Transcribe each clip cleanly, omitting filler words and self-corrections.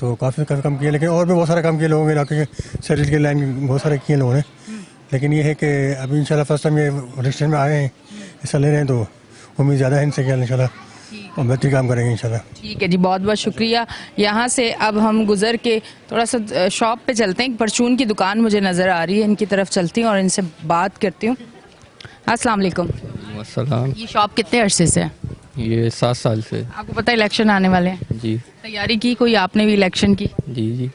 تو کافی کم کیے, لیکن اور بھی بہت سارے کام کیے لوگوں کے علاقے کے سیوریج کے لائن بہت سارے کیے لوگوں نے. لیکن یہ ہے کہ ابھی انشاءاللہ فرسٹ ٹائم یہ الیکشن میں آئے ہیں, حصہ لے رہے ہیں, تو امید زیادہ ہے ان سے کہ انشاءاللہ اور بہتری کام کریں گے انشاءاللہ. ٹھیک ہے جی, بہت بہت شکریہ. یہاں سے اب ہم گزر کے تھوڑا سا شاپ پہ چلتے ہیں. پرچون کی دکان مجھے نظر آ رہی ہے, ان کی طرف چلتی ہوں اور ان سے بات کرتی ہوں. السلام علیکم. السلام. یہ شاپ کتنے عرصے سے ہے؟ یہ 7 سال سے. آپ کو پتہ ہے الیکشن آنے والے ہیں؟ جی تیاری کی کوئی آپ نے بھی الیکشن کی؟ جی.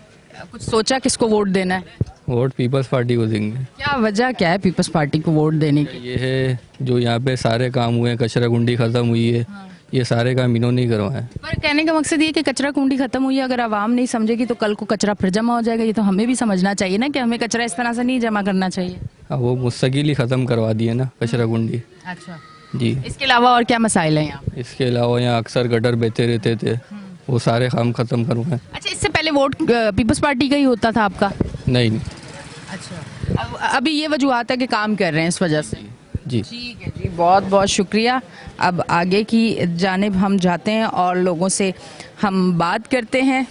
کچھ سوچا کس کو ووٹ دینا ہے؟ ووٹ پیپلز پارٹی کو دیں گے. کیا وجہ کیا ہے پیپلز پارٹی کو ووٹ دینے کی؟ یہ ہے جو یہاں پہ سارے کام ہوئے ہیں, کچرا کنڈی ختم ہوئی ہے, یہ سارے کام انہوں نے کروائے ہیں. پر کہنے کا مقصد یہ کہ کچرا کنڈی ختم ہوئی ہے, اگر عوام نہیں سمجھے گی تو کل کو کچرا پھر جمع ہو جائے گا. یہ تو ہمیں بھی سمجھنا چاہیے نا کہ ہمیں کچرا اس طرح سے نہیں جمع کرنا چاہیے. وہ مستقل ہی ختم کروا دیے نا کچرا کنڈی. اچھا, جی. اس کے علاوہ اور کیا مسائل ہیں یہاں؟ اس کے علاوہ یہاں اکثر گٹر بہتے رہتے تھے, وہ سارے کام ختم کروائے. اچھا, اس سے پہلے ووٹ پیپلز پارٹی کا ہی ہوتا تھا آپ کا؟ نہیں. اچھا, ابھی یہ وجوہات ہے کہ کام کر رہے ہیں اس وجہ سے. جی. ٹھیک ہے جی, بہت بہت شکریہ. اب آگے کی جانب ہم جاتے ہیں اور لوگوں سے ہم بات کرتے ہیں.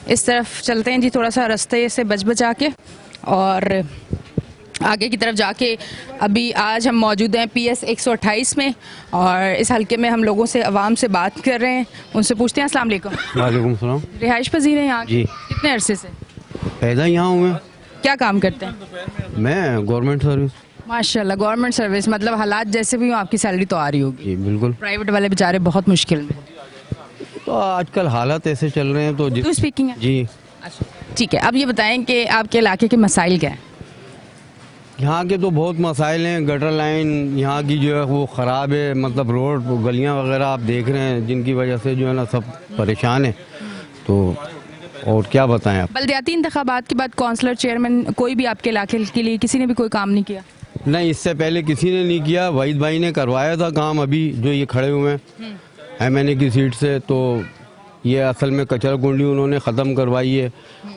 اس طرف چلتے ہیں جی, تھوڑا سا راستے سے بچا کے, اور آگے کی طرف جا کے ابھی آج ہم موجود ہیں PS 128 میں, اور اس حلقے میں ہم لوگوں سے عوام سے بات کر رہے ہیں. ان سے پوچھتے ہیں. السلام علیکم. وعلیکم السلام. رہائش پذیر ہیں یہاں؟ جی. کتنے عرصے سے؟ پیدا یہاں ہوں میں. کیا کام کرتے ہیں؟ میں گورنمنٹ سروس. ماشاء اللہ, گورنمنٹ سروس, مطلب حالات جیسے بھی ہوں آپ کی سیلری تو آ رہی ہوگی. جی بالکل. پرائیویٹ والے بیچارے بہت مشکل میں. تو آج کل حالات ایسے چل رہے ہیں تو اردو اسپیکنگ ہے؟ جی. ٹھیک ہے, اب یہ بتائیں کہ آپ کے علاقے کے مسائل کیا ہیں؟ یہاں کے تو بہت مسائل ہیں. گٹر لائن یہاں کی جو ہے وہ خراب ہے, مطلب روڈ گلیاں وغیرہ آپ دیکھ رہے ہیں, جن کی وجہ سے جو ہے نا سب پریشان ہیں. تو اور کیا بتائیں آپ. بلدیاتی انتخابات کے بعد کونسلر, چیئرمین, کوئی بھی آپ کے علاقے کے لیے کسی نے بھی کوئی کام نہیں کیا؟ نہیں, اس سے پہلے کسی نے نہیں کیا. وحید بھائی نے کروایا تھا کام, ابھی جو یہ کھڑے ہوئے ہیں MNA کی سیٹ سے. تو یہ اصل میں کچرا کنڈی انہوں نے ختم کروائی ہے,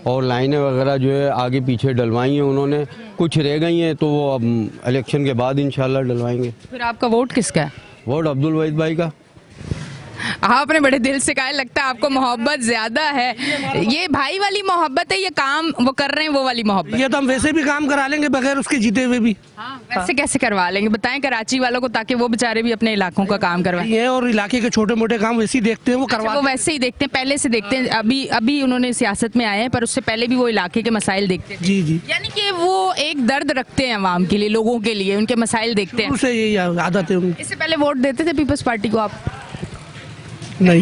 اور لائنیں وغیرہ جو ہے آگے پیچھے ڈلوائی ہیں انہوں نے. کچھ رہ گئی ہیں تو وہ اب الیکشن کے بعد انشاءاللہ ڈلوائیں گے. پھر آپ کا ووٹ کس کا ہے؟ ووٹ عبدالوحید بھائی کا. آپ نے بڑے دل سے کہا, لگتا ہے آپ کو محبت زیادہ ہے. یہ بھائی والی محبت ہے, یہ کام وہ کر رہے ہیں وہ والی محبت؟ یہ تو ہم ویسے بھی کام کرا لیں گے بغیر اس کے جیتے ہوئے بھی. ویسے کیسے کروا لیں گے بتائیں کراچی والوں کو, تاکہ وہ بیچارے بھی اپنے علاقوں کا کام کروائیں. یہ اور علاقے کے چھوٹے موٹے کام ویسے ہی دیکھتے ہیں, وہ کروا وہ ویسے ہی دیکھتے ہیں, پہلے سے دیکھتے ہیں. ابھی انہوں نے سیاست میں آئے ہیں, پر اس سے پہلے بھی وہ علاقے کے مسائل دیکھتے ہیں. جی جی, یعنی کہ وہ ایک درد رکھتے ہیں عوام کے لیے, لوگوں کے لیے, ان کے مسائل دیکھتے ہیں. شروع سے یہی عادت ہے. اس سے پہلے ووٹ دیتے تھے پیپلز پارٹی کو آپ؟ نہیں,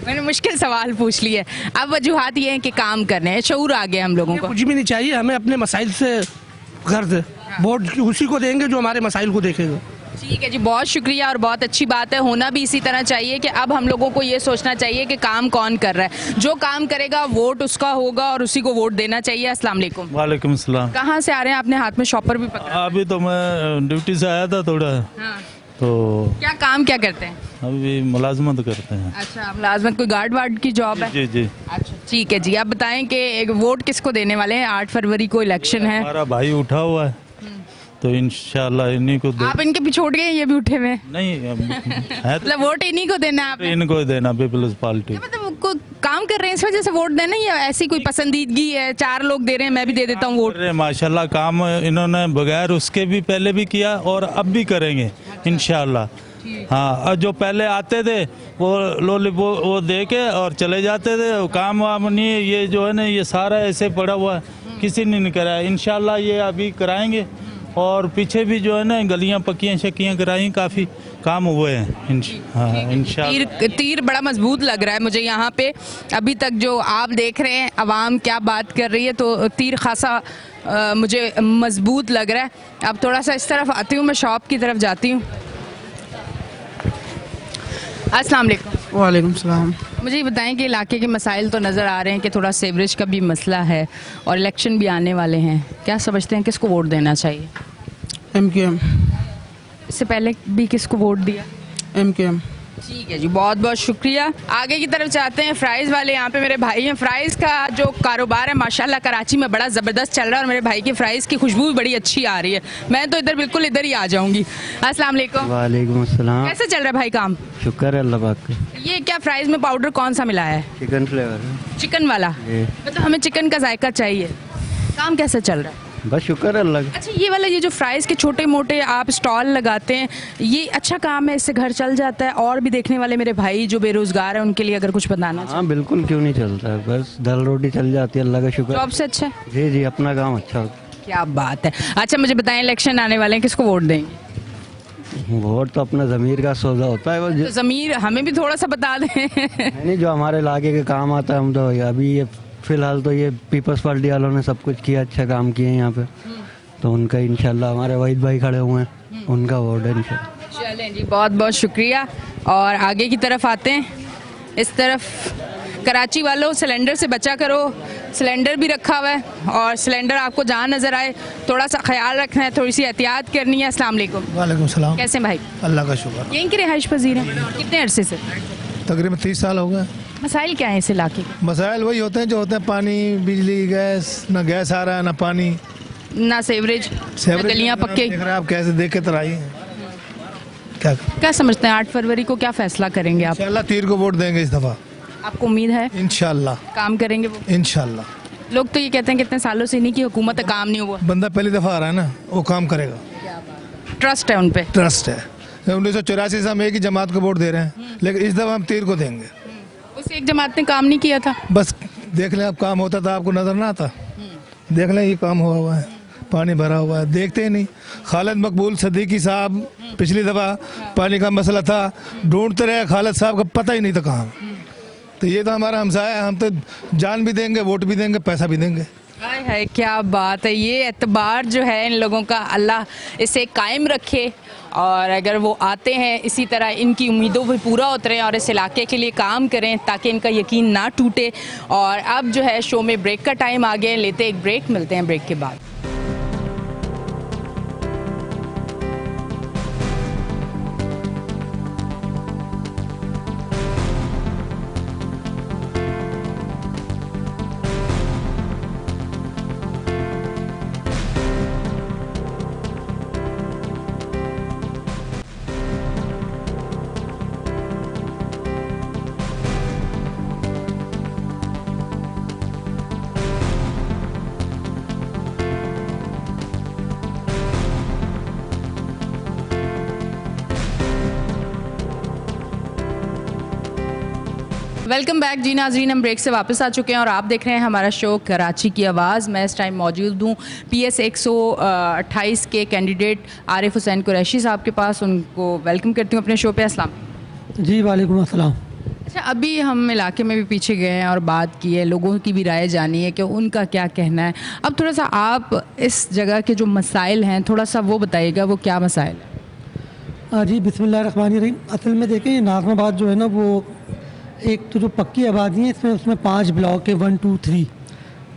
میں نے مشکل سوال پوچھ لی ہے. اب وجوہات یہ ہیں کہ کام کرنے ہیں, شعور آ گیا ہم لوگوں کو. کچھ بھی نہیں چاہیے ہمیں, اپنے مسائل سے غرض ہے. ووٹ اسی کو دیں گے جو ہمارے مسائل کو دیکھے گا. ٹھیک ہے جی, بہت شکریہ, اور بہت اچھی بات ہے. ہونا بھی اسی طرح چاہیے کہ اب ہم لوگوں کو یہ سوچنا چاہیے کہ کام کون کر رہا ہے. جو کام کرے گا ووٹ اس کا ہوگا, اور اسی کو ووٹ دینا چاہیے. السلام علیکم. وعلیکم السلام. کہاں سے آ رہے ہیں؟ آپ نے ہاتھ میں شاپر بھی پکڑا. ابھی تو میں ڈیوٹی سے آیا تھا تھوڑا, تو کیا کام کیا کرتے ہیں؟ ابھی ملازمت کرتے ہیں. اچھا, ملازمت, کوئی گارڈ وارڈ کی جاب ہے؟ جی جی. اچھا ٹھیک ہے جی. آپ بتائیں کہ ووٹ کس کو دینے والے ہیں؟ 8 فروری کو الیکشن ہے. ہمارا بھائی اٹھا ہوا ہے, تو انشاءاللہ انہی کو آپ ان کے پیچھے چھوڑ گئے, یہ بھی اٹھے ہوئے ہیں؟ نہیں, مطلب ووٹ انہی کو دینا ہے آپ نے؟ ان کو دینا, پیپلز پارٹی. مطلب کوئی کام کر رہے ہیں اس وجہ سے ووٹ دینا, یا ایسی کوئی پسندیدگی ہے, 4 لوگ دے رہے ہیں میں بھی دے دیتا ہوں ووٹ؟ ماشاءاللہ کام انہوں نے بغیر اس کے بھی پہلے بھی کیا, اور اب بھی کریں گے انشاءاللہ. ہاں, اور جو پہلے آتے تھے وہ دے کے اور چلے جاتے تھے, کام وام نہیں. یہ جو ہے نا, یہ سارا ایسے پڑا ہوا ہے, کسی نے نہیں کرایا. انشاءاللہ یہ ابھی کرائیں گے, اور پیچھے بھی جو ہے نا گلیاں پکیاں شکیاں کرائیں, کافی کام ہوئے ہیں. ہاں انشاءاللہ. تیر بڑا مضبوط لگ رہا ہے مجھے یہاں پہ. ابھی تک جو آپ دیکھ رہے ہیں عوام کیا بات کر رہی ہے, تو تیر خاصا مجھے مضبوط لگ رہا ہے. اب تھوڑا سا اس طرف آتی ہوں, میں شاپ کی طرف جاتی ہوں. السلام علیکم. وعلیکم السلام. مجھے یہ بتائیں کہ علاقے کے مسائل تو نظر آ رہے ہیں کہ تھوڑا سیوریج کا بھی مسئلہ ہے, اور الیکشن بھی آنے والے ہیں. کیا سمجھتے ہیں کس کو ووٹ دینا چاہیے؟ MKM. اس سے پہلے بھی کس کو ووٹ دیا؟ MKM. ٹھیک ہے جی, بہت بہت شکریہ. آگے کی طرف چاہتے ہیں فرائز والے. یہاں پہ میرے بھائی ہیں. فرائز کا جو کاروبار ہے ماشاءاللہ کراچی میں بڑا زبردست چل رہا ہے, اور میرے بھائی کی فرائز کی خوشبو بھی بڑی اچھی آ رہی ہے. میں تو بالکل ادھر ہی آ جاؤں گی. السلام علیکم. وعلیکم السلام. کیسے چل رہا ہے بھائی کام؟ شکر ہے اللہ پاک کا. یہ کیا فرائز میں پاؤڈر کون سا ملا ہے؟ Chicken flavour. چکن والا, مطلب ہمیں چکن کا ذائقہ چاہیے. کام کیسا چل رہا ہے؟ بس شکر ہے اللہ کا. اچھا, یہ والا یہ جو فرائز کے چھوٹے موٹے آپ اسٹال لگاتے ہیں, یہ اچھا کام ہے, اس سے گھر چل جاتا ہے؟ اور بھی دیکھنے والے میرے بھائی جو بے روزگار ہیں ان کے لیے اگر کچھ بتانا ہاں بالکل, کیوں نہیں چلتا ہے, بس دال روٹی چل جاتی ہے اللہ کا شکر. جاب سے اچھا ہے. جی جی, اپنا کام اچھا ہوتا. کیا بات ہے. اچھا مجھے بتائیں, الیکشن آنے والے ہیں, کس کو ووٹ دیں گے؟ ووٹ تو اپنا ضمیر کا سودا ہوتا ہے. تو ضمیر ہمیں بھی تھوڑا سا بتا دیں. نہیں, جو ہمارے علاقے کے کام آتا ہے ہم تو ابھی یہ فی الحال تو یہ پیپلز پارٹی والوں نے سب کچھ کیا, اچھا کام کیے ہیں یہاں پہ, تو ان کا انشاءاللہ ہمارے وحید بھائی کھڑے ہوئے ہیں, ان کا ووٹ ہے انشاءاللہ. چلیں جی, بہت بہت شکریہ. اور آگے کی طرف آتے ہیں. اس طرف کراچی والوں, سلنڈر سے بچا کرو. سلنڈر بھی رکھا ہوا ہے, اور سلنڈر آپ کو جہاں نظر آئے تھوڑا سا خیال رکھنا ہے, تھوڑی سی احتیاط کرنی ہے. السلام علیکم. وعلیکم السلام. کیسے بھائی؟ اللہ کا شکر. یہیں کے رہائش پذیر ہیں؟ کتنے عرصے سے؟ تقریباً 30 سال ہو گئے. مسائل کیا ہیں اس علاقے کے؟ مسائل وہی ہوتے ہیں جو ہوتے ہیں, پانی, بجلی, گیس. نہ گیس آ رہا ہے, نہ پانی, نہ سیوریج, نہ گلیاں پکے. دیکھ رہے ہیں آپ کیسے دیکھ کے ترائی. کیا سمجھتے ہیں 8 فروری کو کیا فیصلہ کریں گے آپ؟ انشاءاللہ 3 کو ووٹ دیں گے اس دفعہ. آپ کو امید ہے انشاءاللہ کام کریں گے وہ؟ انشاءاللہ. لوگ تو یہ کہتے ہیں کہ اتنے سالوں سے انہیں کی حکومت ہے, کام نہیں ہوا. بندہ پہلی دفعہ آ رہا ہے نا, وہ کام کرے گا. ٹرسٹ ہے ان پہ. ٹرسٹ ہے. 1984 سے ہم ایک ہی جماعت کو ووٹ دے رہے ہیں, لیکن اس دفعہ ہم 3 کو دیں گے. اس ایک جماعت نے کام نہیں کیا تھا. بس دیکھ لیں, اب کام ہوتا تھا آپ کو نظر نہ آتا. دیکھ لیں, یہ کام ہوا ہے, پانی بھرا ہوا ہے, دیکھتے ہی نہیں. خالد مقبول صدیقی صاحب پچھلی دفعہ پانی کا مسئلہ تھا, ڈھونڈتے رہے, خالد صاحب کا پتہ ہی نہیں تھا کہاں. تو یہ تو ہمارا ہمسایہ ہے, ہم تو جان بھی دیں گے, ووٹ بھی دیں گے, پیسہ بھی دیں گے. ہے کیا بات ہے. یہ اعتبار جو ہے ان لوگوں کا, اللہ اسے قائم رکھے, اور اگر وہ آتے ہیں اسی طرح ان کی امیدوں پہ پورا اتریں اور اس علاقے کے لیے کام کریں تاکہ ان کا یقین نہ ٹوٹے. اور اب جو ہے شو میں بریک کا ٹائم آ گیا, لیتے ایک بریک, ملتے ہیں بریک کے بعد. ویلکم بیک جی ناظرین, ہم بریک سے واپس آ چکے ہیں اور آپ دیکھ رہے ہیں ہمارا شو کراچی کی آواز. میں اس ٹائم موجود ہوں PS 128 کے کینڈیڈیٹ عارف حسین قریشی صاحب کے پاس. ان کو ویلکم کرتی ہوں اپنے شو پہ. السلام. جی وعلیکم السلام. اچھا, ابھی ہم علاقے میں بھی پیچھے گئے ہیں اور بات کی ہے, لوگوں کی بھی رائے جانی ہے کہ ان کا کیا کہنا ہے. اب تھوڑا سا آپ اس جگہ کے جو مسائل ہیں تھوڑا سا وہ بتائیے گا, وہ کیا مسائل ہیں؟ جی بسم اللہ الرحمن الرحیم. اصل میں دیکھیں یہ ناظم آباد جو ہے نا, وہ ایک تو جو پکی آبادی ہے اس میں 5 بلاک ہے, 1 2 3.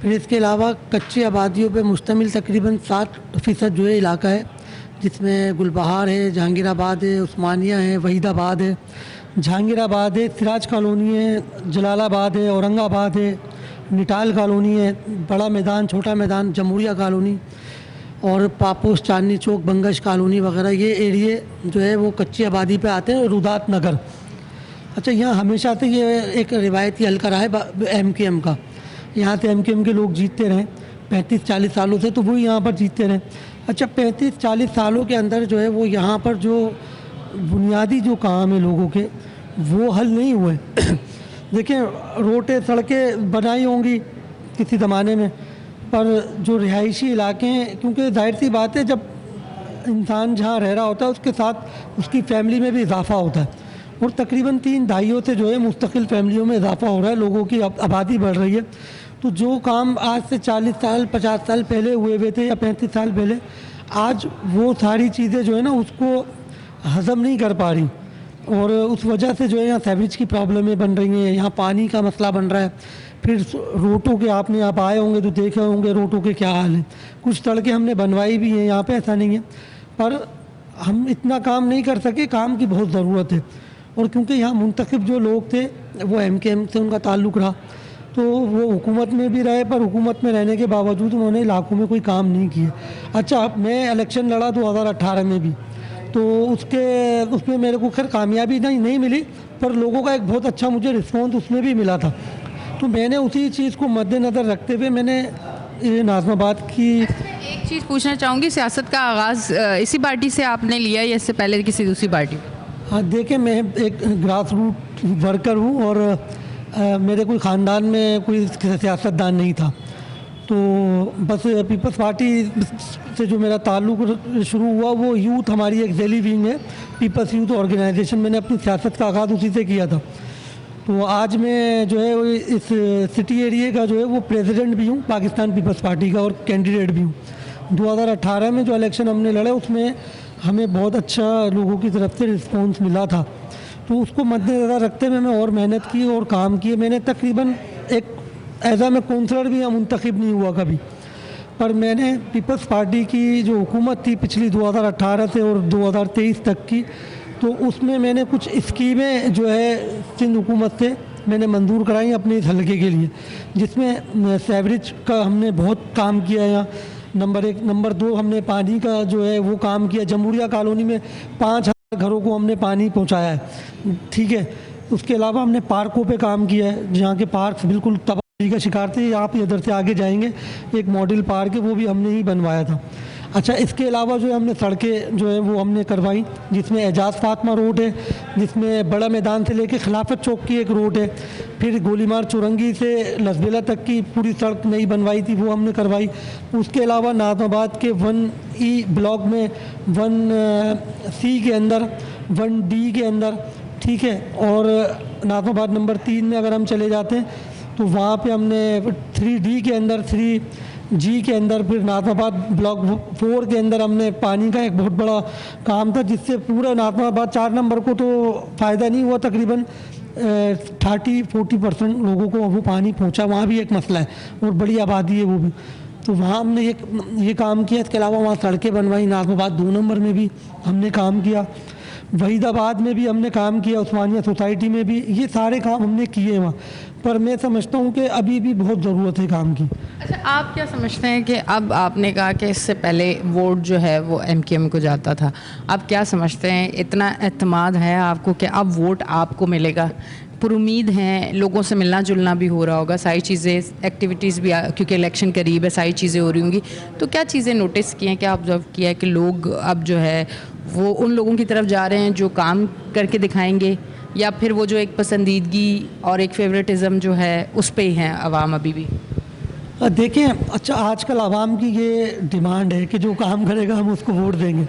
پھر اس کے علاوہ کچی آبادیوں پہ مشتمل تقریباً 60% جو ہے علاقہ ہے, جس میں گل بہار ہے, جہانگیر آباد ہے, عثمانیہ ہے, وحید آباد ہے, جہانگیر آباد ہے, سراج کالونی ہے, جلال آباد ہے, اورنگ آباد ہے, نٹال کالونی ہے, بڑا میدان, چھوٹا میدان, جمہوریہ کالونی, اور پاپوس, چاندنی چوک, بنگش کالونی وغیرہ. یہ ایریے جو ہے وہ کچی آبادی پہ آتے ہیں, رودات نگر. اچھا, یہاں ہمیشہ سے یہ ایک روایتی حلقہ رہا ہے MKM کا. یہاں سے MKM کے لوگ جیتتے رہے 35-40 سالوں سے, تو وہی یہاں پر جیتتے رہے. اچھا, 35-40 سالوں کے اندر جو ہے وہ یہاں پر جو بنیادی جو کام ہے لوگوں کے, وہ حل نہیں ہوئے. دیکھیں, روڈیں سڑکیں بنائی ہوں گی کسی زمانے میں, پر جو رہائشی علاقے ہیں, کیونکہ ظاہر سی بات ہے جب انسان جہاں رہ رہا ہوتا ہے اس کے ساتھ اس کی فیملی میں بھی اضافہ ہوتا ہے, اور تقریباً 3 دہائیوں سے جو ہے مستقل فیملیوں میں اضافہ ہو رہا ہے, لوگوں کی آبادی بڑھ رہی ہے. تو جو کام آج سے 40 سال 50 سال پہلے ہوئے تھے یا 35 سال پہلے, آج وہ ساری چیزیں جو ہے نا اس کو ہضم نہیں کر پا رہی, اور اس وجہ سے جو ہے یہاں سیوریج کی پرابلمیں بن رہی ہیں, یہاں پانی کا مسئلہ بن رہا ہے. پھر روٹوں کے, آپ آئے ہوں گے تو دیکھے ہوں گے روٹوں کے کیا حال ہیں. کچھ سڑکیں ہم نے بنوائی بھی ہیں یہاں پہ, ایسا نہیں ہے, پر ہم اتنا کام نہیں کر سکے, کام کی بہت ضرورت ہے. اور کیونکہ یہاں منتخب جو لوگ تھے وہ MKM سے ان کا تعلق رہا، تو وہ حکومت میں بھی رہے، پر حکومت میں رہنے کے باوجود انہوں نے علاقوں میں کوئی کام نہیں کیے. اچھا، میں الیکشن لڑا 2018 میں بھی، تو اس میں میرے کو خیر کامیابی نہیں ملی، پر لوگوں کا ایک بہت اچھا مجھے رسپانس اس میں بھی ملا تھا. تو میں نے اسی چیز کو مد نظر رکھتے ہوئے میں نے ناظم آباد کی. ایک چیز پوچھنا چاہوں گی، سیاست کا آغاز اسی پارٹی سے آپ نے لیا یا اس سے پہلے کسی دوسری پارٹی؟ ہاں دیکھیں، میں ایک گراس روٹ ورکر ہوں اور میرے کوئی خاندان میں کوئی سیاستدان نہیں تھا، تو بس پیپلز پارٹی سے جو میرا تعلق شروع ہوا وہ یوتھ، ہماری ایک ذیلی ونگ ہے پیپلز یوتھ آرگنائزیشن، میں نے اپنی سیاست کا آغاز اسی سے کیا تھا. تو آج میں جو ہے اس سٹی ایریے کا جو ہے وہ پریزیڈنٹ بھی ہوں پاکستان پیپلز پارٹی کا، اور کینڈیڈیٹ بھی ہوں. 2018 میں جو الیکشن ہم نے لڑے اس میں ہمیں بہت اچھا لوگوں کی طرف سے رسپانس ملا تھا، تو اس کو مد نظر رکھتے ہوئے میں اور محنت کی اور کام کیے. میں نے تقریباً ایک ایزا میں کونسلر بھی منتخب نہیں ہوا کبھی، پر میں نے پیپلز پارٹی کی جو حکومت تھی پچھلی 2018 سے اور 2023 تک کی، تو اس میں نے کچھ اسکیمیں جو ہے سندھ حکومت سے میں نے منظور کرائی اپنے اس حلقے کے لیے، جس میں سیوریج کا ہم نے بہت کام کیا ہے. نمبر 1. نمبر 2، ہم نے پانی کا جو ہے وہ کام کیا. جمہوریہ کالونی میں 5000 گھروں کو ہم نے پانی پہنچایا ہے، ٹھیک ہے. اس کے علاوہ ہم نے پارکوں پہ کام کیا ہے، جہاں کے پارکس بالکل تباہی کا شکار تھے. آپ ادھر سے آگے جائیں گے ایک ماڈل پارک ہے، وہ بھی ہم نے ہی بنوایا تھا. اچھا، اس کے علاوہ جو ہے ہم نے سڑکیں جو ہے وہ ہم نے کروائی، جس میں اعجاز فاطمہ روڈ ہے، جس میں بڑا میدان سے لے کے خلافت چوک کی ایک روڈ ہے. پھر گولی مار چورنگی سے لسبیلا تک کی پوری سڑک نئی بنوائی تھی، وہ ہم نے کروائی. اس کے علاوہ ناظم آباد کے 1E بلاک میں 1C کے اندر 1D کے اندر، ٹھیک ہے، اور ناظم آباد نمبر 3 میں اگر ہم چلے جاتے ہیں تو وہاں پہ ہم نے 3D کے اندر 3G کے اندر، پھر ناظم آباد بلاک 4 کے اندر ہم نے پانی کا ایک بہت بڑا کام تھا، جس سے پورا ناظم آباد 4 نمبر کو تو فائدہ نہیں ہوا، تقریباً 30-40% لوگوں کو وہ پانی پہنچا. وہاں بھی ایک مسئلہ ہے اور بڑی آبادی ہے وہ بھی، تو وہاں ہم نے یہ کام کیا. اس کے علاوہ وہاں سڑکیں بنوائی. ناظم آباد 2 نمبر میں بھی ہم نے کام کیا، وحید آباد میں بھی ہم نے کام کیا، عثمانیہ سوسائٹی میں بھی. یہ سارے کام ہم نے کیے وہاں، پر میں سمجھتا ہوں کہ ابھی بھی بہت ضرورت ہے کام کی. اچھا، آپ کیا سمجھتے ہیں کہ اب آپ نے کہا کہ اس سے پہلے ووٹ جو ہے وہ MKM کو جاتا تھا، اب کیا سمجھتے ہیں، اتنا اعتماد ہے آپ کو کہ اب ووٹ آپ کو ملے گا؟ پر امید ہیں، لوگوں سے ملنا جلنا بھی ہو رہا ہوگا، ساری چیزیں ایکٹیویٹیز بھی کیونکہ الیکشن قریب ہے، ساری چیزیں ہو رہی ہوں گی، تو کیا چیزیں نوٹس کی ہیں، کیا آبزرو کیا ہے کہ لوگ اب جو ہے وہ ان لوگوں کی طرف جا رہے ہیں جو کام کر کے دکھائیں گے، یا پھر وہ جو ایک پسندیدگی اور ایک فیوریٹزم جو ہے اس پہ ہی ہیں عوام ابھی بھی؟ دیکھیں، اچھا آج کل عوام کی یہ ڈیمانڈ ہے کہ جو کام کرے گا ہم اس کو ووٹ دیں گے.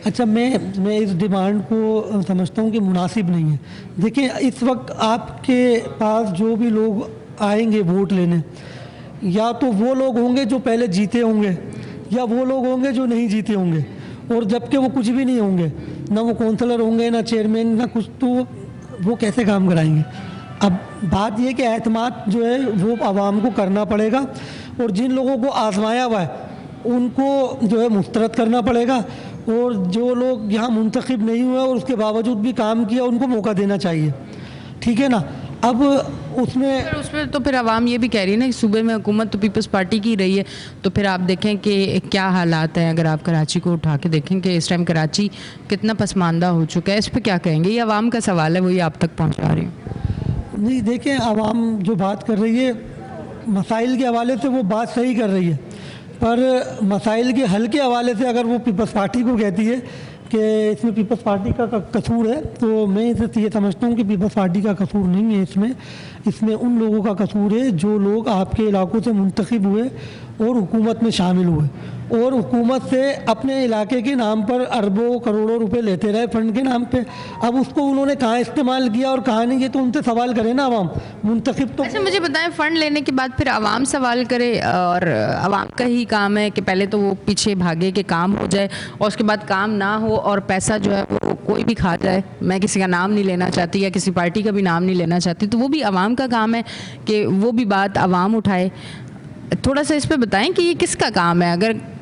اچھا، میں اس ڈیمانڈ کو سمجھتا ہوں کہ مناسب نہیں ہے. دیکھیں، اس وقت آپ کے پاس جو بھی لوگ آئیں گے ووٹ لینے، یا تو وہ لوگ ہوں گے جو پہلے جیتے ہوں گے، یا وہ لوگ ہوں گے جو نہیں جیتے ہوں گے، اور جبکہ وہ کچھ بھی نہیں ہوں گے، نہ وہ کونسلر ہوں گے، نہ چیئرمین، نہ کچھ، تو وہ کیسے کام کرائیں گے؟ اب بات یہ کہ اعتماد جو ہے وہ عوام کو کرنا پڑے گا، اور جن لوگوں کو آزمایا ہوا ہے ان کو جو ہے مسترد کرنا پڑے گا، اور جو لوگ یہاں منتخب نہیں ہوئے اور اس کے باوجود بھی کام کیا ان کو موقع دینا چاہیے، ٹھیک ہے نا. اب اس میں تو پھر عوام یہ بھی کہہ رہی ہے نا کہ صوبے میں حکومت تو پیپلز پارٹی کی رہی ہے، تو پھر آپ دیکھیں کہ کیا حالات ہیں. اگر آپ کراچی کو اٹھا کے دیکھیں کہ اس ٹائم کراچی کتنا پسماندہ ہو چکا ہے، اس پہ کیا کہیں گے؟ یہ عوام کا سوال ہے، وہی آپ تک پہنچا رہی ہوں. نہیں، دیکھیں، عوام جو بات کر رہی ہے مسائل کے حوالے سے وہ بات صحیح کر رہی ہے، پر مسائل کے حل کے حوالے سے اگر وہ پیپلز پارٹی کو کہتی ہے کہ اس میں پیپلز پارٹی کا قصور ہے، تو میں اسے یہ سمجھتا ہوں کہ پیپلز پارٹی کا قصور نہیں ہے. اس میں ان لوگوں کا قصور ہے جو لوگ آپ کے علاقوں سے منتخب ہوئے اور حکومت میں شامل ہوئے، اور حکومت سے اپنے علاقے کے نام پر اربوں کروڑوں روپے لیتے رہے فنڈ کے نام پہ. اب اس کو انہوں نے کہاں استعمال کیا اور کہاں نہیں، یہ تو ان سے سوال کرے نا عوام. منتخب تو اچھا مجھے بتائیں، فنڈ لینے کے بعد پھر عوام سوال کرے، اور عوام کا ہی کام ہے کہ پہلے تو وہ پیچھے بھاگے کہ کام ہو جائے، اور اس کے بعد کام نہ ہو اور پیسہ جو ہے وہ کوئی بھی کھا جائے. میں کسی کا نام نہیں لینا چاہتی یا کسی پارٹی کا بھی نام نہیں لینا چاہتی، تو وہ بھی عوام کا کام ہے کہ وہ بھی بات عوام اٹھائے. تھوڑا سا اس پہ بتائیں کہ یہ کس کا کام ہے؟ اگر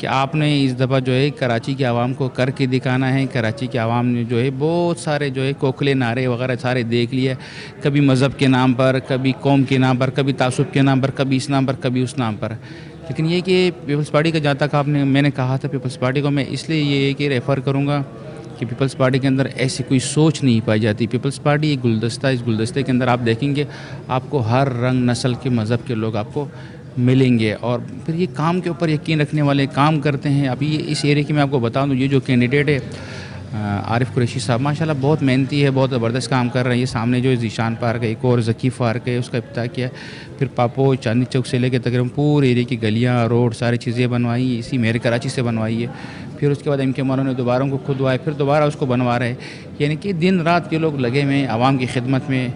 کہ آپ نے اس دفعہ جو ہے کراچی کی عوام کو کر کے دکھانا ہے. کراچی کی عوام نے جو ہے بہت سارے جو ہے کوکھلے نعرے وغیرہ سارے دیکھ لیے, کبھی مذہب کے نام پر, کبھی قوم کے نام پر, کبھی تعصب کے نام پر, کبھی اس نام پر, کبھی اس نام پر. لیکن یہ کہ پیپلز پارٹی کا جہاں تک میں نے کہا تھا پیپلز پارٹی کو میں اس لیے یہ کہ ریفر کروں گا کہ پیپلز پارٹی کے اندر ایسی کوئی سوچ نہیں پائی جاتی. پیپلز پارٹی ایک گلدستہ, اس گلدستے کے اندر آپ دیکھیں گے آپ کو ہر رنگ نسل کے مذہب کے لوگ آپ کو ملیں گے, اور پھر یہ کام کے اوپر یقین رکھنے والے کام کرتے ہیں. ابھی اس ایریا کی میں آپ کو بتا دوں, یہ جو کینڈیڈیٹ ہے عارف قریشی صاحب ماشاءاللہ بہت محنتی ہے, بہت زبردست کام کر رہے ہیں. یہ سامنے جو ذیشان پارک ہے, ایک اور ذکی پارک ہے, اس کا افتتاح کیا. پھر پاپو چاندنی چوک سے لے کے تقریباً پورے ایریا کی گلیاں روڈ ساری چیزیں بنوائی, اسی میرے کراچی سے بنوائی ہے. پھر اس کے بعد ایم کے مولانا نے دوبارہ کو کھدوائے, پھر دوبارہ اس کو بنوا رہے. یعنی کہ دن رات کے لوگ لگے ہوئے ہیں عوام کی خدمت میں,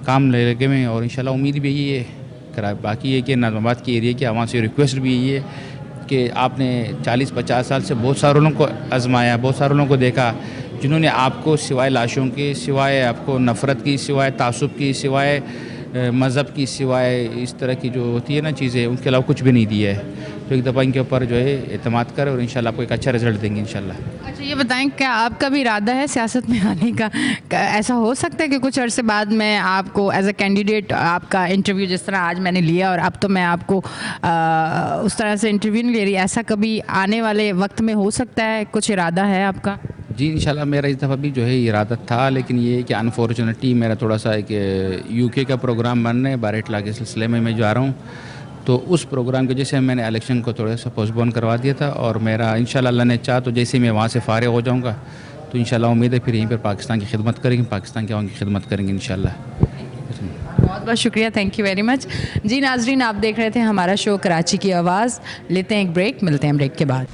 کام لگے ہوئے ہیں, اور انشاءاللہ امید بھی یہی ہے. باقی یہ کہ ناظم آباد کے ایریا کی عوام سے ریکویسٹ بھی یہی ہے کہ آپ نے 40-50 سال سے بہت سارے لوگوں کو آزمایا, بہت سارے لوگوں کو دیکھا جنہوں نے آپ کو سوائے لاشوں کے, سوائے آپ کو نفرت کی, سوائے تعصب کی, سوائے مذہب کی, سوائے اس طرح کی جو ہوتی ہے نا چیزیں, ان کے علاوہ کچھ بھی نہیں دیا ہے. تو ایک دفعہ ان کے اوپر جو ہے اعتماد کرے اور انشاءاللہ آپ کو ایک اچھا رزلٹ دیں گے انشاءاللہ. اچھا یہ بتائیں کیا آپ کا بھی ارادہ ہے سیاست میں آنے کا؟ ایسا ہو سکتا ہے کہ کچھ عرصے بعد میں آپ کو ایز اے کینڈیڈیٹ آپ کا انٹرویو جس طرح آج میں نے لیا اور اب تو میں آپ کو اس طرح سے انٹرویو نہیں لے رہی, ایسا کبھی آنے والے وقت میں ہو سکتا ہے؟ کچھ ارادہ ہے آپ کا؟ جی انشاءاللہ میرا اس دفعہ بھی جو ہے ارادہ تھا, لیکن یہ کہ انفارچونیٹلی میرا تھوڑا سا ایک یو کے کا پروگرام بن رہا ہے, بار اطلاع کے سلسلے میں جا رہا ہوں. تو اس پروگرام کی وجہ سے میں نے الیکشن کو تھوڑا سا پوسٹ پون کروا دیا تھا, اور میرا انشاءاللہ اللہ نے چاہا تو جیسے میں وہاں سے فارغ ہو جاؤں گا تو انشاءاللہ امید ہے پھر یہیں پر پاکستان کی خدمت کریں گے, پاکستان کے عوام کی خدمت کریں گے انشاءاللہ. بہت بہت شکریہ, تھینک یو ویری مچ. جی ناظرین آپ دیکھ رہے تھے ہمارا شو کراچی کی آواز. لیتے ہیں ایک بریک, ملتے ہیں بریک کے بعد.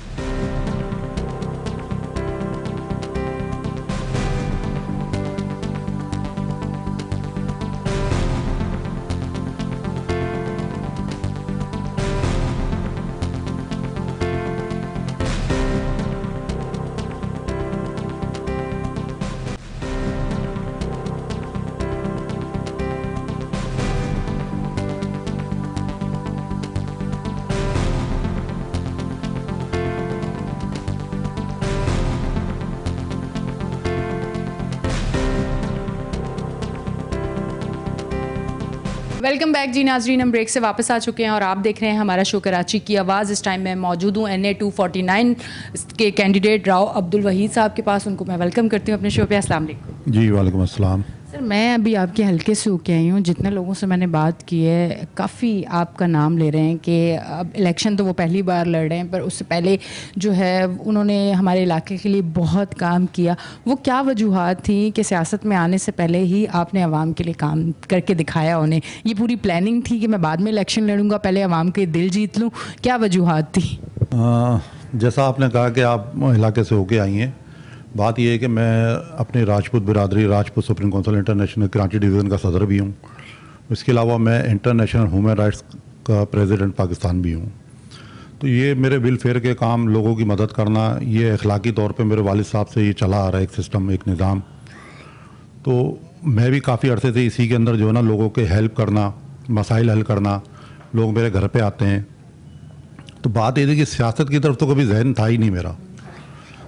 ویلکم بیک جی ناظرین, ہم بریک سے واپس آ چکے ہیں اور آپ دیکھ رہے ہیں ہمارا شو کراچی کی آواز. اس ٹائم میں موجود ہوں NA 249 کے کینڈیڈیٹ راؤ عبدالوحید صاحب کے پاس. ان کو میں ویلکم کرتی ہوں اپنے شو پہ. السلام علیکم. جی وعلیکم السلام. سر میں ابھی آپ کے حلقے سے ہو کے آئی ہوں, جتنے لوگوں سے میں نے بات کی ہے کافی آپ کا نام لے رہے ہیں کہ اب الیکشن تو وہ پہلی بار لڑ رہے ہیں, پر اس سے پہلے جو ہے انہوں نے ہمارے علاقے کے لیے بہت کام کیا. وہ کیا وجوہات تھیں کہ سیاست میں آنے سے پہلے ہی آپ نے عوام کے لیے کام کر کے دکھایا انہیں؟ یہ پوری پلاننگ تھی کہ میں بعد میں الیکشن لڑوں گا, پہلے عوام کے دل جیت لوں؟ کیا وجوہات تھی؟ جیسا آپ نے کہا کہ آپ علاقے سے ہو کے آئی ہیں, بات یہ ہے کہ میں اپنی راجپوت برادری Rajput supreme council international Karachi division کا صدر بھی ہوں. اس کے علاوہ میں انٹرنیشنل ہیومن رائٹس کا پریزیڈنٹ پاکستان بھی ہوں. تو یہ میرے ویلفیئر کے کام, لوگوں کی مدد کرنا, یہ اخلاقی طور پہ میرے والد صاحب سے یہ چلا آ رہا ہے ایک سسٹم, ایک نظام. تو میں بھی کافی عرصے سے اسی کے اندر جو ہے نا لوگوں کے ہیلپ کرنا, مسائل حل کرنا, لوگ میرے گھر پہ آتے ہیں. تو بات یہ تھی کہ سیاست کی طرف تو کبھی ذہن تھا ہی نہیں میرا.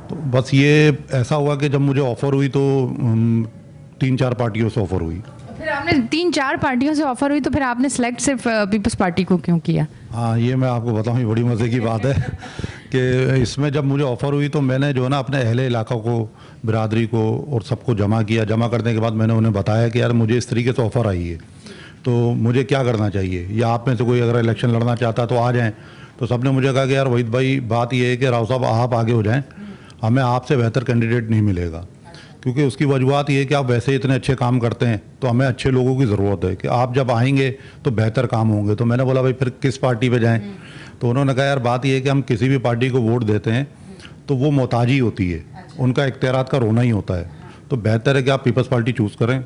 تو بس یہ ایسا ہوا کہ جب مجھے آفر ہوئی تو 3-4 پارٹیوں سے آفر ہوئی. پھر آپ نے 3-4 پارٹیوں سے آفر ہوئی تو پھر آپ نے سلیکٹ صرف پیپلز پارٹی کو کیوں کیا؟ ہاں یہ میں آپ کو بتاؤں, یہ بڑی مزے کی بات ہے کہ اس میں جب مجھے آفر ہوئی تو میں نے جو ہے نا اپنے اہل علاقہ کو, برادری کو اور سب کو جمع کیا. جمع کرنے کے بعد میں نے انہیں بتایا کہ یار مجھے اس طریقے سے آفر آئی ہے تو مجھے کیا کرنا چاہیے, یا آپ میں سے کوئی اگر الیکشن لڑنا چاہتا تو آ جائیں. تو سب نے مجھے کہا کہ یار وحید بھائی بات یہ ہے کہ راؤ صاحب آپ آگے ہو جائیں, ہمیں آپ سے بہتر کینڈیڈیٹ نہیں ملے گا. کیونکہ اس کی وجوہات یہ ہے کہ آپ ویسے اتنے اچھے کام کرتے ہیں تو ہمیں اچھے لوگوں کی ضرورت ہے کہ آپ جب آئیں گے تو بہتر کام ہوں گے. تو میں نے بولا بھائی پھر کس پارٹی پہ جائیں؟ تو انہوں نے کہا یار بات یہ ہے کہ ہم کسی بھی پارٹی کو ووٹ دیتے ہیں تو وہ محتاجی ہوتی ہے, ان کا اختیارات کا رونا ہی ہوتا ہے. تو بہتر ہے کہ آپ پیپلز پارٹی چوز کریں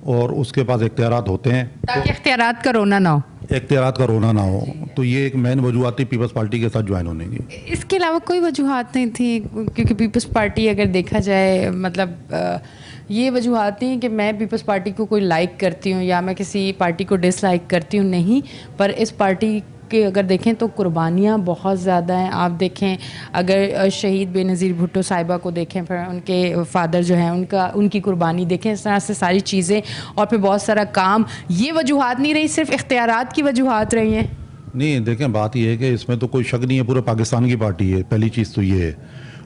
اور اس کے پاس اختیارات ہوتے ہیں تاکہ اختیارات کا رونا نہ ہو. اختیارات کا رونا نہ ہو. تو یہ ایک مین وجوہات تھی پیپلز پارٹی کے ساتھ جوائن ہونے کی. اس کے علاوہ کوئی وجوہات نہیں تھی؟ کیونکہ پیپلز پارٹی اگر دیکھا جائے مطلب یہ وجوہات نہیں کہ میں پیپلز پارٹی کو کوئی لائک کرتی ہوں یا میں کسی پارٹی کو ڈس لائک کرتی ہوں, نہیں, پر اس پارٹی کے اگر دیکھیں تو قربانیاں بہت زیادہ ہیں. آپ دیکھیں اگر شہید بے نظیر بھٹو صاحبہ کو دیکھیں, پھر ان کے فادر جو ہیں ان کی قربانی دیکھیں, اس طرح سے ساری چیزیں اور پھر بہت سارا کام. یہ وجوہات نہیں رہی, صرف اختیارات کی وجوہات رہی ہیں. نہیں دیکھیں بات یہ ہے کہ اس میں تو کوئی شک نہیں ہے, پورے پاکستان کی پارٹی ہے, پہلی چیز تو یہ ہے,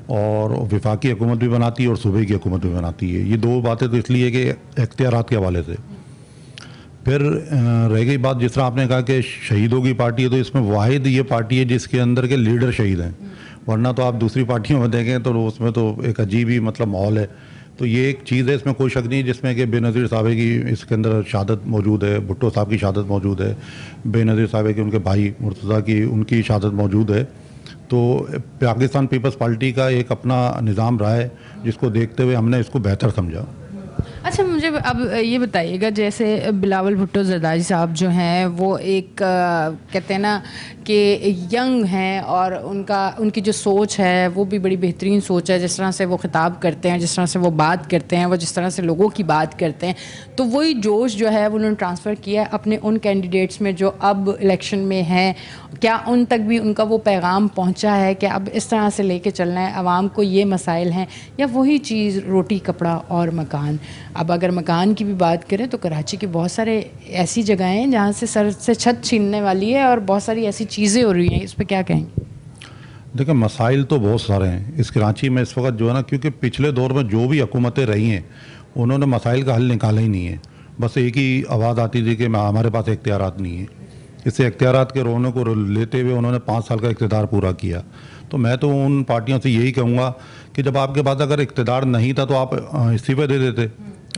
اور وفاقی حکومت بھی بناتی ہے اور صوبے کی حکومت بھی بناتی ہے. یہ دو باتیں تو اس لیے کہ اختیارات کے حوالے سے. پھر رہ گئی بات جس طرح آپ نے کہا کہ شہیدوں کی پارٹی ہے, تو اس میں واحد یہ پارٹی ہے جس کے اندر کے لیڈر شہید ہیں, ورنہ تو آپ دوسری پارٹیوں میں دیکھیں تو اس میں تو ایک عجیب ہی مطلب ماحول ہے. تو یہ ایک چیز ہے, اس میں کوئی شک نہیں جس میں کہ بے نظیر صاحب کی اس کے اندر شہادت موجود ہے, بھٹو صاحب کی شہادت موجود ہے, بے نظیر صاحب کی ان کے بھائی مرتضیٰ کی ان کی شہادت موجود ہے. تو پاکستان پیپلز پارٹی کا ایک اپنا نظام رہا ہے جس کو دیکھتے ہوئے ہم نے اس کو بہتر سمجھا. اچھا مجھے اب یہ بتائیے گا, جیسے بلاول بھٹو زرداری صاحب جو ہیں وہ ایک کہتے ہیں نا کہ ینگ ہیں, اور ان کی جو سوچ ہے وہ بھی بڑی بہترین سوچ ہے. جس طرح سے وہ خطاب کرتے ہیں, جس طرح سے وہ بات کرتے ہیں, وہ جس طرح سے لوگوں کی بات کرتے ہیں, تو وہی جوش جو ہے وہ انہوں نے ٹرانسفر کیا ہے اپنے ان کینڈیڈیٹس میں جو اب الیکشن میں ہیں. کیا ان تک بھی ان کا وہ پیغام پہنچا ہے کہ اب اس طرح سے لے کے چلنا ہے, عوام کو یہ مسائل ہیں, یا وہی چیز روٹی کپڑا اور مکان؟ اب اگر مکان کی بھی بات کریں تو کراچی کے بہت سارے ایسی جگہیں ہیں جہاں سے سر سے چھت چھیننے والی ہے, اور بہت ساری ایسی چیزیں ہو رہی ہیں, اس پہ کیا کہیں گے؟ دیکھیں مسائل تو بہت سارے ہیں اس کراچی میں اس وقت جو ہے نا, کیونکہ پچھلے دور میں جو بھی حکومتیں رہی ہیں انہوں نے مسائل کا حل نکالا ہی نہیں ہے. بس ایک ہی آواز آتی تھی کہ ہمارے پاس اختیارات نہیں ہیں. اس سے اختیارات کے رونے کو لیتے ہوئے انہوں نے 5 سال کا اقتدار پورا کیا. تو میں تو ان پارٹیوں سے یہی کہوں گا کہ جب آپ کے پاس اگر اقتدار نہیں تھا تو آپ استعفے دے دیتے,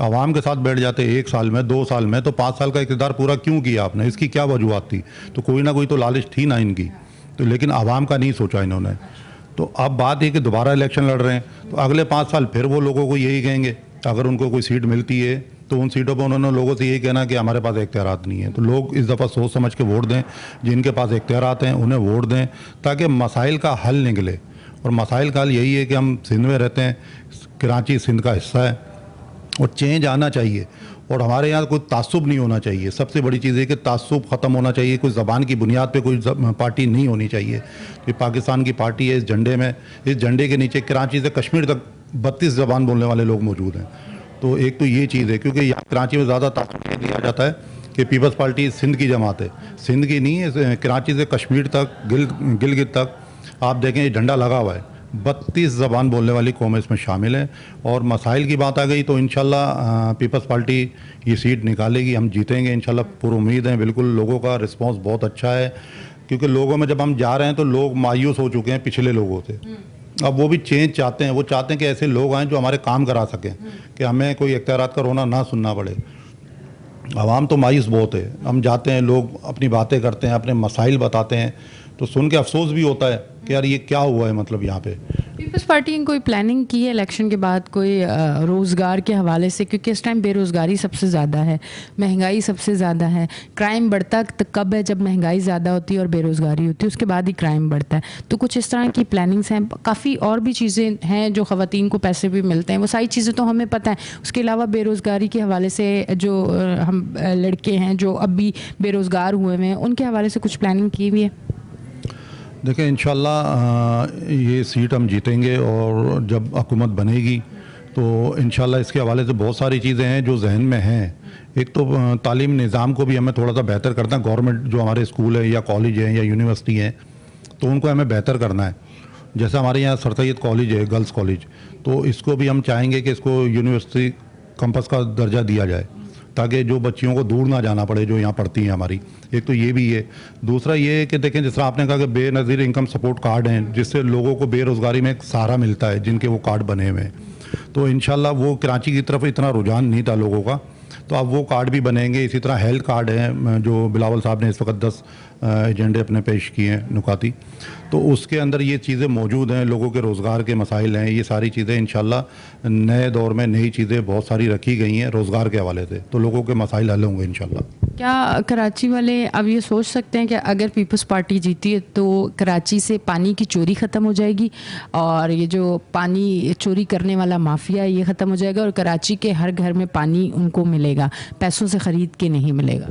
عوام کے ساتھ بیٹھ جاتے 1 سال میں 2 سال میں. تو 5 سال کا اقتدار پورا کیوں کیا آپ نے؟ اس کی کیا وجوہات تھی؟ تو کوئی نہ کوئی تو لالچ تھی نا ان کی, تو لیکن عوام کا نہیں سوچا انہوں نے. تو اب بات ہے کہ دوبارہ الیکشن لڑ رہے ہیں, تو اگلے 5 سال پھر وہ لوگوں کو یہی کہیں گے. اگر ان کو کوئی سیٹ ملتی ہے تو ان سیٹوں پہ انہوں نے لوگوں سے یہی کہنا کہ ہمارے پاس اختیارات نہیں ہیں. تو لوگ اس دفعہ سوچ سمجھ کے ووٹ دیں, جن کے پاس اختیارات ہیں انہیں ووٹ دیں تاکہ مسائل کا حل نکلے. اور مسائل کا حل یہی ہے کہ ہم سندھ میں رہتے ہیں, کراچی سندھ کا حصہ ہے, اور چینج آنا چاہیے, اور ہمارے یہاں کوئی تعصب نہیں ہونا چاہیے. سب سے بڑی چیز ہے کہ تعصب ختم ہونا چاہیے. کوئی زبان کی بنیاد پہ کوئی پارٹی نہیں ہونی چاہیے. یہ پاکستان کی پارٹی ہے, اس جھنڈے میں, اس جھنڈے کے نیچے کراچی سے کشمیر تک 32 زبان بولنے والے لوگ موجود ہیں. تو ایک تو یہ چیز ہے, کیونکہ یہاں کراچی میں زیادہ تعصب یہ دیا جاتا ہے کہ پیپلز پارٹی سندھ کی جماعت ہے. سندھ کی نہیں ہے, کراچی سے کشمیر تک, گلگت تک آپ دیکھیں یہ جھنڈا لگا ہوا ہے. 32 زبان بولنے والی قومیں اس میں شامل ہیں. اور مسائل کی بات آ گئی تو انشاءاللہ پیپلز پارٹی یہ سیٹ نکالے گی, ہم جیتیں گے انشاءاللہ, پر امید ہیں. بالکل لوگوں کا رسپانس بہت اچھا ہے, کیونکہ لوگوں میں جب ہم جا رہے ہیں تو لوگ مایوس ہو چکے ہیں پچھلے لوگوں سے. اب وہ بھی چینج چاہتے ہیں, وہ چاہتے ہیں کہ ایسے لوگ آئیں جو ہمارے کام کرا سکیں, کہ ہمیں کوئی اختیارات کا رونا نہ سننا پڑے. عوام تو مایوس بہت ہے, ہم جاتے ہیں, لوگ اپنی باتیں کرتے ہیں, اپنے مسائل بتاتے ہیں, تو سن کے افسوس بھی ہوتا ہے کہ یار یہ کیا ہوا ہے مطلب یہاں پہ. پیپلز پارٹی نے کوئی پلاننگ کی ہے الیکشن کے بعد کوئی روزگار کے حوالے سے؟ کیونکہ اس ٹائم بے روزگاری سب سے زیادہ ہے, مہنگائی سب سے زیادہ ہے. کرائم بڑھتا کب ہے؟ جب مہنگائی زیادہ ہوتی ہے اور بے روزگاری ہوتی ہے, اس کے بعد ہی کرائم بڑھتا ہے. تو کچھ اس طرح کی پلاننگس ہیں. کافی اور بھی چیزیں ہیں جو خواتین کو پیسے بھی ملتے ہیں, وہ ساری چیزیں تو ہمیں پتہ ہیں. اس کے علاوہ بے روزگاری کے حوالے سے جو ہم لڑکے ہیں جو اب بھی بے روزگار ہوئے ہیں, ان کے حوالے سے کچھ پلاننگ کی ہوئی ہے؟ دیکھیں انشاءاللہ یہ سیٹ ہم جیتیں گے, اور جب حکومت بنے گی تو انشاءاللہ اس کے حوالے سے بہت ساری چیزیں ہیں جو ذہن میں ہیں. ایک تو تعلیم نظام کو بھی ہمیں تھوڑا سا بہتر کرنا ہے. گورنمنٹ جو ہمارے اسکول ہے یا کالج ہیں یا یونیورسٹی ہیں تو ان کو ہمیں بہتر کرنا ہے. جیسے ہمارے یہاں سر سید کالج ہے, گرلز کالج, تو اس کو بھی ہم چاہیں گے کہ اس کو یونیورسٹی کیمپس کا درجہ دیا جائے, تاکہ جو بچیوں کو دور نہ جانا پڑے جو یہاں پڑھتی ہیں ہماری. ایک تو یہ بھی ہے. دوسرا یہ ہے کہ دیکھیں جس طرح آپ نے کہا کہ بے نظیر انکم سپورٹ کارڈ ہیں, جس سے لوگوں کو بے روزگاری میں ایک سہارا ملتا ہے, جن کے وہ کارڈ بنے ہوئے ہیں. تو انشاءاللہ وہ کراچی کی طرف اتنا رجحان نہیں تھا لوگوں کا, تو اب وہ کارڈ بھی بنیں گے. اسی طرح ہیلتھ کارڈ ہیں جو بلاول صاحب نے اس وقت 10 ایجنڈے اپنے پیش کیے ہیں نکاتی, تو اس کے اندر یہ چیزیں موجود ہیں. لوگوں کے روزگار کے مسائل ہیں, یہ ساری چیزیں انشاءاللہ نئے دور میں نئی چیزیں بہت ساری رکھی گئی ہیں روزگار کے حوالے سے, تو لوگوں کے مسائل حل ہوں گے انشاءاللہ. کیا کراچی والے اب یہ سوچ سکتے ہیں کہ اگر پیپلز پارٹی جیتی ہے تو کراچی سے پانی کی چوری ختم ہو جائے گی, اور یہ جو پانی چوری کرنے والا مافیا ہے یہ ختم ہو جائے گا, اور کراچی کے ہر گھر میں پانی ان کو ملے گا, پیسوں سے خرید کے نہیں ملے گا؟